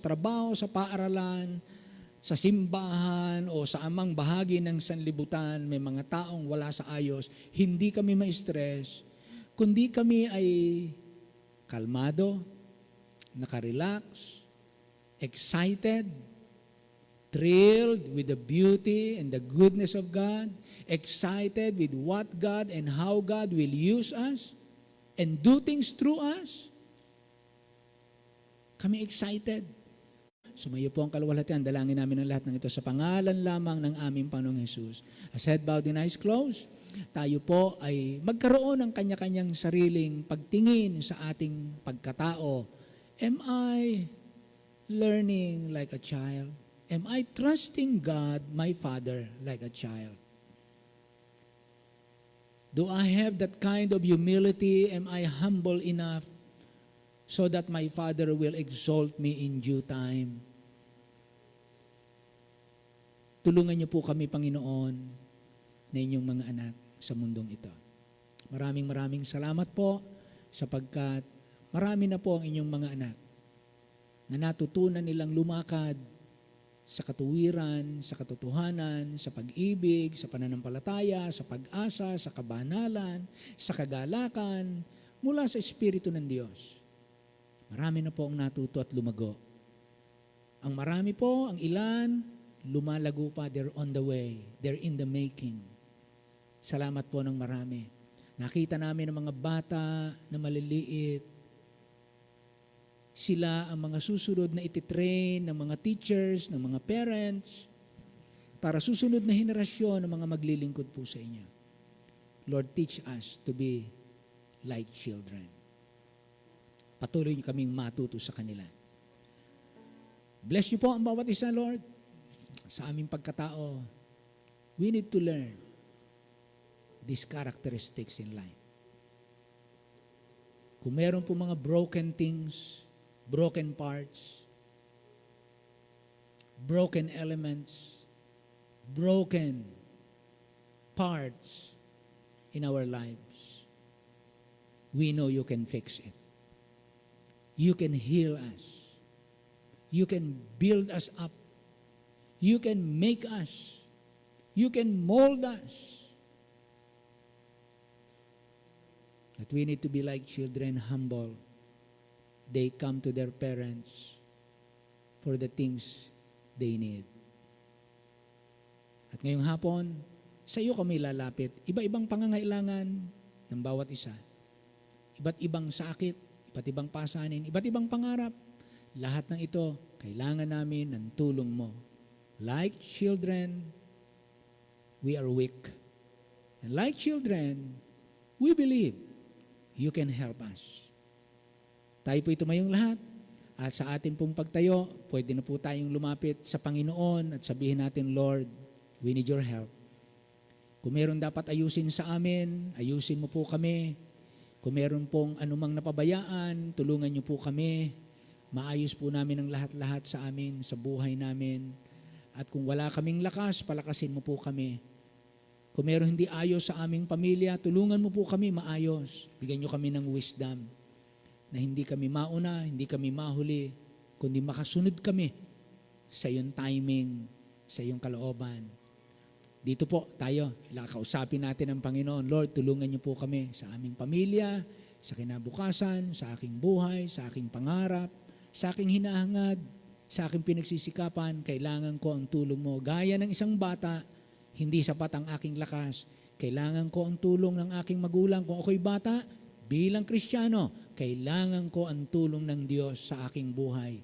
trabaho, sa paaralan, sa simbahan o sa amang bahagi ng sanlibutan, may mga taong wala sa ayos, hindi kami ma-stress, kundi kami ay kalmado, nakarelax, excited, thrilled with the beauty and the goodness of God, excited with what God and how God will use us and do things through us. Kami excited. Sumayo po ang kaluwalhatian. Dalangin namin ang lahat ng ito sa pangalan lamang ng aming Panginoong Jesus. As head bowed and eyes closed, tayo po ay magkaroon ng kanya-kanyang sariling pagtingin sa ating pagkatao. Am I learning like a child? Am I trusting God, my Father, like a child? Do I have that kind of humility? Am I humble enough so that my Father will exalt me in due time? Tulungan niyo po kami, Panginoon, na inyong mga anak sa mundong ito. Maraming salamat po sapagkat marami na po ang inyong mga anak na natutunan nilang lumakad sa katuwiran, sa katotohanan, sa pag-ibig, sa pananampalataya, sa pag-asa, sa kabanalan, sa kagalakan, mula sa Espiritu ng Diyos. Marami na po ang natuto at lumago. Ang marami po, ang ilan, lumalago pa, they're on the way, they're in the making. Salamat po ng marami. Nakita namin ang mga bata na maliliit. Sila ang mga susunod na ititrain ng mga teachers, ng mga parents, para susunod na henerasyon ng mga maglilingkod po sa inyo. Lord, teach us to be like children. Patuloy niyo kaming matuto sa kanila. Bless niyo po ang bawat isa, Lord. Sa aming pagkatao, we need to learn these characteristics in life. Kung meron po mga broken things, broken parts, broken elements, broken parts in our lives, we know you can fix it. You can heal us. You can build us up. You can make us. You can mold us. That we need to be like children, humble. They come to their parents for the things they need. At ngayong hapon, sa iyo kami lalapit. Iba-ibang pangangailangan ng bawat isa. Iba't ibang sakit, iba't ibang pasanin, iba't ibang pangarap. Lahat ng ito, kailangan namin ng tulong mo. Like children, we are weak. And like children, we believe you can help us. Tayo po tumayong lahat at sa ating pong pagtayo, pwede na po tayong lumapit sa Panginoon at sabihin natin, Lord, we need your help. Kung meron dapat ayusin sa amin, ayusin mo po kami. Kung meron pong anumang napabayaan, tulungan niyo po kami. Maayos po namin ang lahat-lahat sa amin, sa buhay namin. At kung wala kaming lakas, palakasin mo po kami. Kung meron hindi ayos sa aming pamilya, tulungan mo po kami maayos. Bigyan niyo kami ng wisdom na hindi kami mauna, hindi kami mahuli, kundi makasunod kami sa iyong timing, sa iyong kalooban. Dito po tayo, kausapin natin ang Panginoon. Lord, tulungan niyo po kami sa aming pamilya, sa kinabukasan, sa aking buhay, sa aking pangarap, sa aking hinahangad, sa aking pinagsisikapan. Kailangan ko ang tulong mo. Gaya ng isang bata, hindi sapat ang aking lakas. Kailangan ko ang tulong ng aking magulang. Kung ako'y bata, bilang Kristiyano, kailangan ko ang tulong ng Diyos sa aking buhay,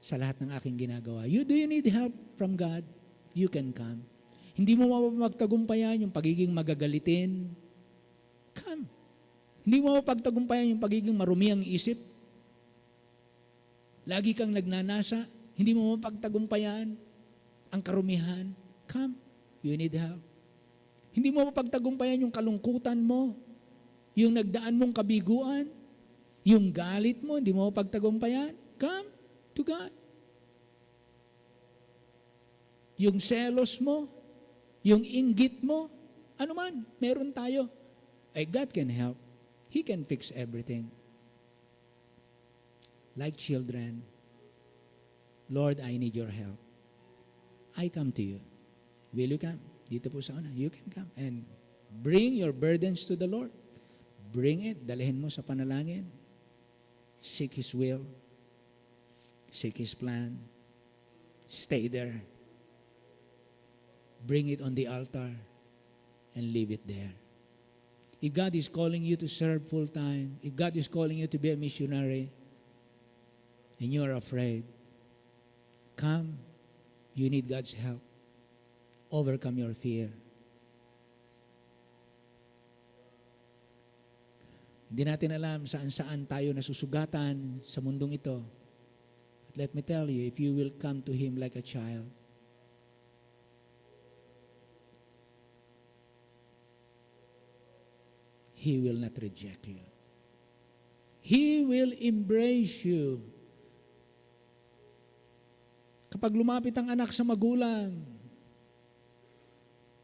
sa lahat ng aking ginagawa. Do you need help from God? You can come. Hindi mo mapagtagumpayan yung pagiging magagalitin? Come. Hindi mo mapagtagumpayan yung pagiging marumi ang isip? Lagi kang nagnanasa? Hindi mo mapagtagumpayan ang karumihan? Come. You need help. Hindi mo mapagtagumpayan yung kalungkutan mo, yung nagdaan mong kabiguan, yung galit mo, hindi mo mapagtagumpayan? Come to God. Yung selos mo, yung inggit mo, ano man, meron tayo. God can help. He can fix everything. Like children, Lord, I need your help. I come to you. Will you come? Dito po sa una. You can come and bring your burdens to the Lord. Bring it. Dalhin mo sa panalangin. Seek His will. Seek His plan. Stay there. Bring it on the altar and leave it there. If God is calling you to serve full time, if God is calling you to be a missionary, and you are afraid, come. You need God's help. Overcome your fear. Hindi natin alam saan-saan tayo nasusugatan sa mundong ito. But let me tell you, if you will come to Him like a child, He will not reject you. He will embrace you. Kapag lumapit ang anak sa magulang,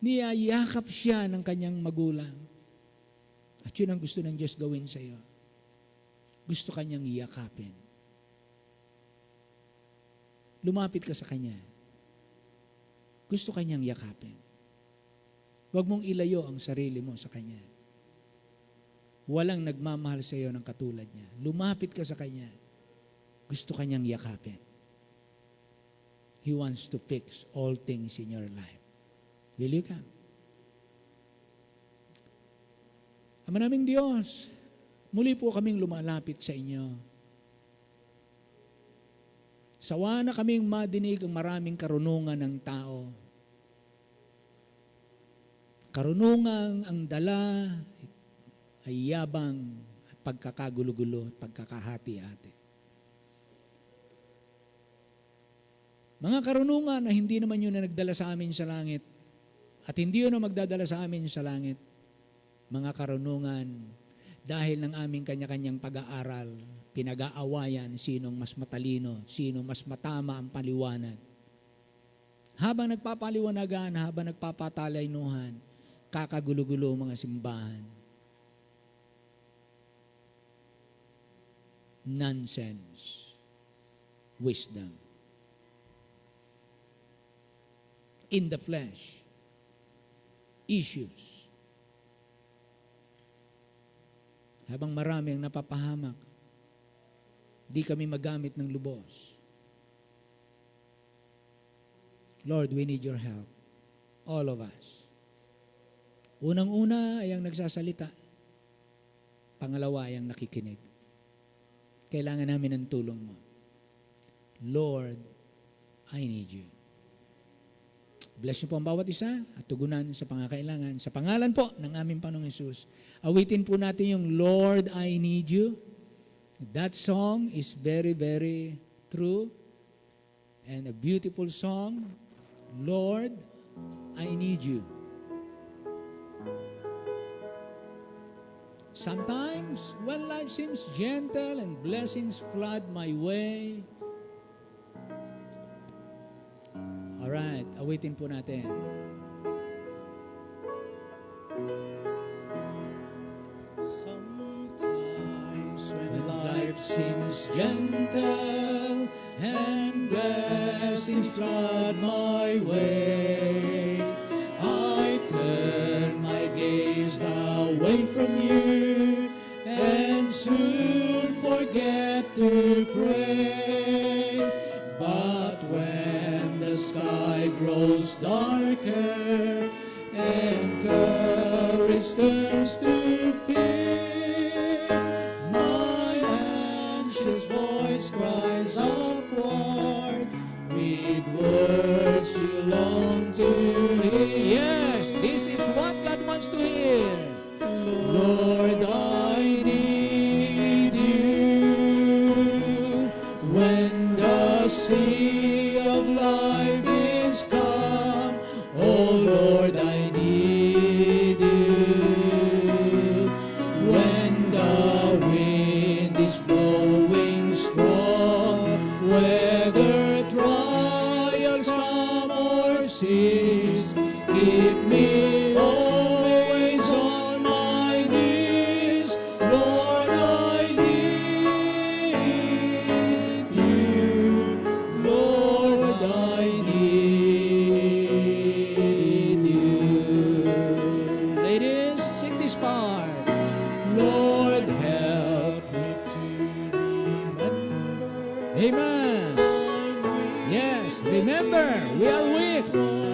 niyayakap siya ng kanyang magulang. At yun ang gusto ng Diyos gawin sa iyo. Gusto kanyang yakapin. Lumapit ka sa Kanya. Gusto kanyang yakapin. Huwag mong ilayo ang sarili mo sa Kanya. Walang nagmamahal sa iyo ng katulad niya. Lumapit ka sa Kanya. Gusto kanyang yakapin. He wants to fix all things in your life. Will you come? Ama naming Diyos, muli po kaming lumalapit sa inyo. Sawa na kaming madinig ang maraming karunungan ng tao. Karunungan ang dala ay yabang at pagkakagulo-gulo at pagkakahati-hati. Mga karunungan na hindi naman yun na nagdala sa amin sa langit at hindi yun na magdadala sa amin sa langit. Mga karunungan dahil ng aming kanya-kanyang pag-aaral, pinag-aawayan sinong mas matalino, sino mas matama ang paliwanag. Habang nagpapaliwanagan, habang nagpapatalainuhan, kakagulo-gulo mga simbahan. Nonsense. Wisdom. In the flesh. Issues. Habang marami ang napapahamak, di kami magamit ng lubos. Lord, we need your help. All of us. Unang-una ay ang nagsasalita. Pangalawa ay ang nakikinig. Kailangan namin ng tulong mo. Lord, I need you. Bless niyo po ang bawat isa at tugunan sa pangakailangan. Sa pangalan po ng aming Panginoong Hesus, awitin po natin yung Lord, I need you. That song is very, very true and a beautiful song. Lord, I need you. Sometimes, when life seems gentle and blessings flood my way, alright, awitin po natin. Sometimes when life seems gentle and blessings flood my way, I turn my gaze away from you and soon forget to pray. But when the sky grows darker and courage turns to fear, my anxious voice cries upward with words you long to hear. Yes, this is what God wants to hear. Lord, I need you when the sea of life is calm. Oh Lord, I need you when the wind is blowing strong, whether trials come or cease. Keep me always on my knees. Lord, I need you. Lord, Yes, remember, we are weak.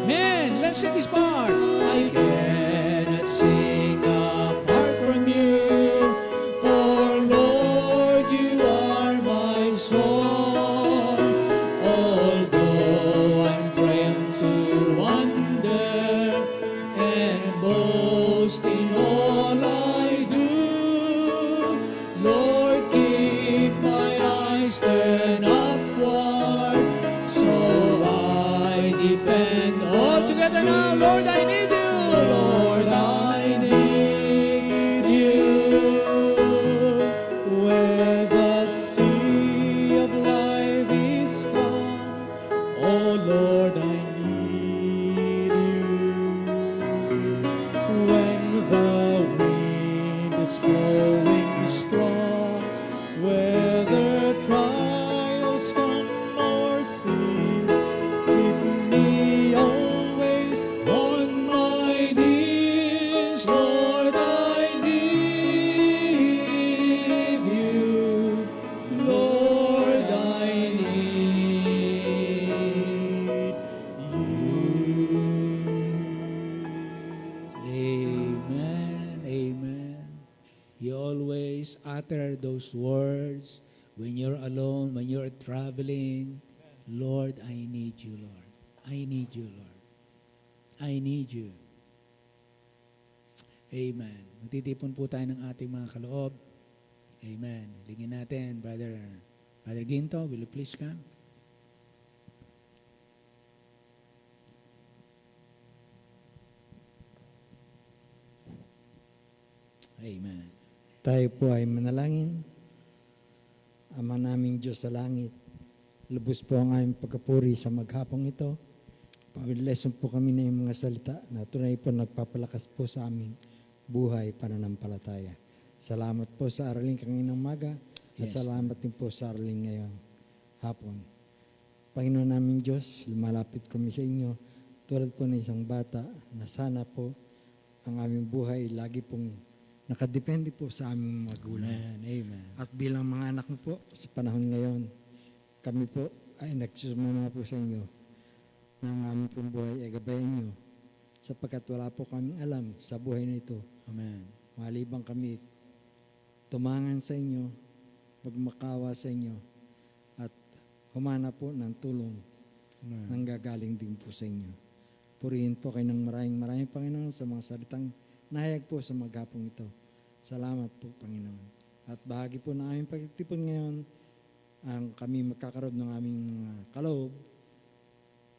Man, let's sing this part. I cannot sing apart from you, for Lord, you are my song. Although I'm prone to wonder and boast in all I do, Lord, keep my eyes turned upward, so I depend All on together now, Lord, I need you. Lord, I need you. Where the sea of life is calm, oh Lord, I need you. When the wind is blowing strong, whether trials come or cease, keep me always on my knees. Lord, I need you. Lord, I need you. Amen. Amen. You always utter those words when you're alone, when you're traveling. Lord, I need you, Lord. I need you, Lord. I need you. Amen. Magtitipon po tayo ng ating mga kaloob. Amen. Lingin natin, Brother Ginto, will you please come? Amen. Tayo po ay manalangin. Ama naming Diyos sa langit, lubos po ang aming pagkapuri sa maghapong ito. Pag-lesson po kami na yung mga salita na tunay po nagpapalakas po sa aming buhay pananampalataya. Salamat po sa araling kanginang maga at Yes. salamat din po sa araling ngayong hapon. Panginoon naming Diyos, lumalapit kami sa inyo tulad po ng isang bata na sana po ang aming buhay lagi pong nakadepende po sa aming magulang. Amen. Amen. At bilang mga anak mo po, sa panahon ngayon, kami po ay nagsusumama po sa inyo na ang aming pong buhay ay gabayan nyo sapagkat wala po kaming alam sa buhay na ito. Amen. Malibang kami tumangan sa inyo, magmakawa sa inyo, at humana po ng tulong Amen. nang gagaling din po sa inyo. Purihin po kayo ng maraming Panginoon sa mga salitang nahayag po sa maghapong ito. Salamat po, Panginoon. At bahagi po ng aming pagtitipon ngayon, ang kami magkakaroon ng aming mga kaloob.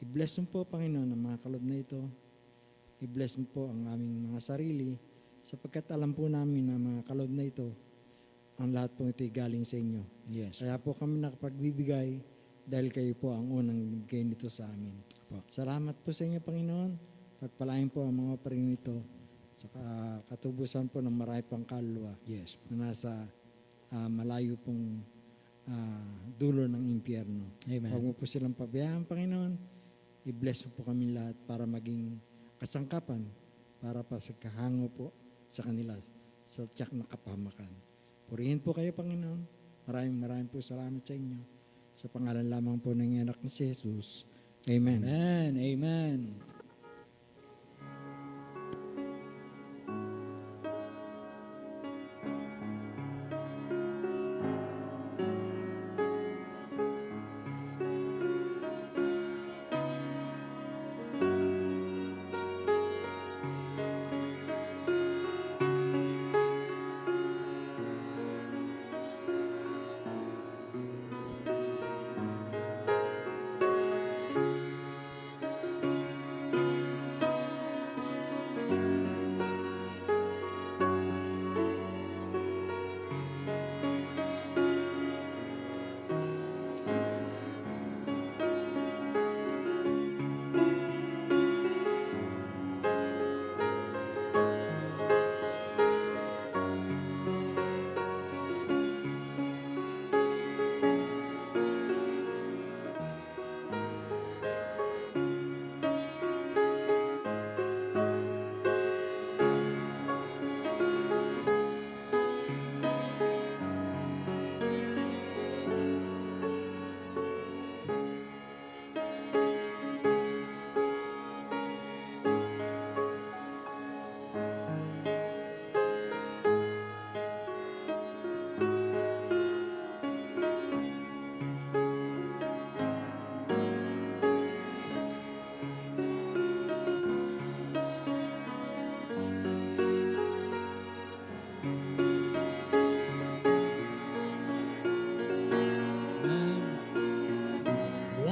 I-bless mo po, Panginoon, ang mga kaloob na ito. I-bless mo po ang aming mga sarili, sapagkat alam po namin na mga kaloob na ito, ang lahat po ito ay galing sa inyo. Yes. Kaya po kami nakapagbibigay dahil kayo po ang unang bigay nito sa amin. Po. Salamat po sa inyo, Panginoon. Pagpalain po ang mga paring ito sa katubusan po ng marami pang kaluluwa Yes. na nasa malayo pong dulo ng impyerno. Amen. Huwag mo po silang pabayaan, Panginoon. I-bless mo po kami lahat para maging kasangkapan para pa sa kahango po sa kanila sa tiyak na kapahamakan. Purihin po kayo, Panginoon. Maraming po salamat sa inyo. Sa pangalan lamang po ng anak ni si Jesus. Amen. Amen. Amen.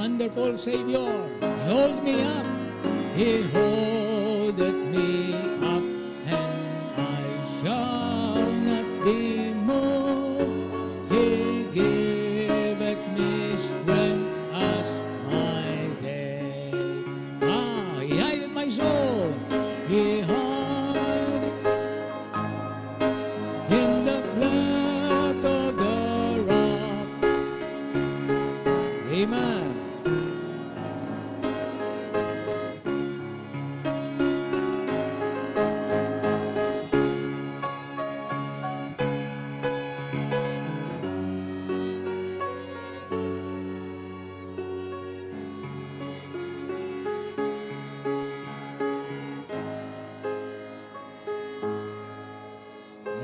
wonderful Savior, hold me up. He holdeth me up, and I shall not be moved. He giveth me strength as my day. He hideth my soul. He hideth in the cleft of the rock. Amen.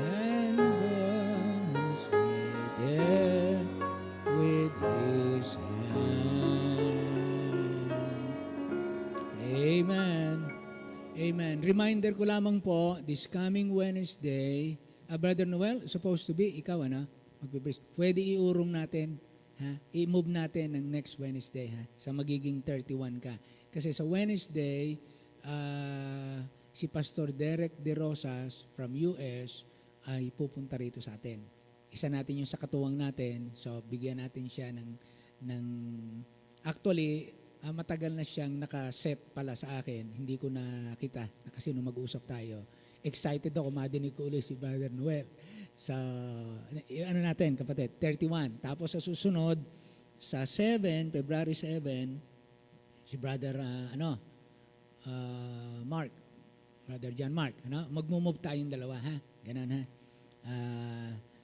And was me there with his hand. Amen. Amen. Reminder ko lamang po, this coming Wednesday, Brother Noel, supposed to be, ikaw magpipreach. Pwede iurong natin, i-move natin ng next Wednesday, sa magiging 31 ka. Kasi sa Wednesday, si Pastor Derek De Rosas from US ay pupunta rito sa atin. Isa natin yung sa katuwang natin, so bigyan natin siya ng actually, matagal na siyang nakaset pala sa akin. Hindi ko nakita kasi nung mag-usap tayo. Excited ako, madinig ko ulit si Brother Noel. Sa, natin, kapatid, 31. Tapos sa susunod, sa 7, February 7, si Brother, Mark, Brother John Mark, magmumove tayong dalawa, Ganun,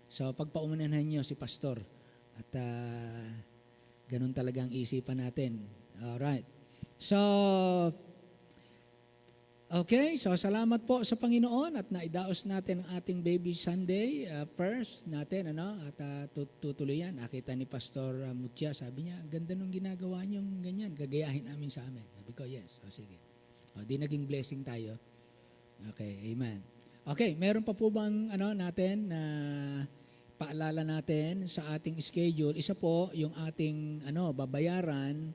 so, pagpaunahan niyo si Pastor at ganun talagang isipan natin. Alright. So, okay. So, salamat po sa Panginoon at naidaos natin ang ating Baby Sunday first natin, at tutuloy yan. Nakita ni Pastor Mutia, sabi niya, ganda nung ginagawa niyong ganyan, gagayahin namin sa amin. Sabi ko, yes. O, sige. O, di naging blessing tayo. Okay, amen. Okay, meron pa po bang natin na paalala natin sa ating schedule? Isa po yung ating babayaran.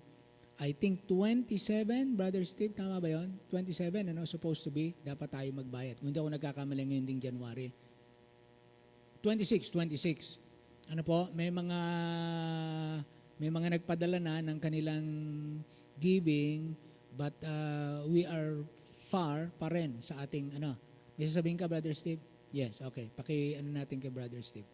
I think 27, Brother Steve, tama ba yun? 27, supposed to be, dapat tayo magbayad. Kung hindi ako nagkakamali ngayon ding January. 26. May mga nagpadala na ng kanilang giving, but we are far pa rin sa ating, May sasabihin ka, Brother Steve? Yes, okay. Natin kay Brother Steve.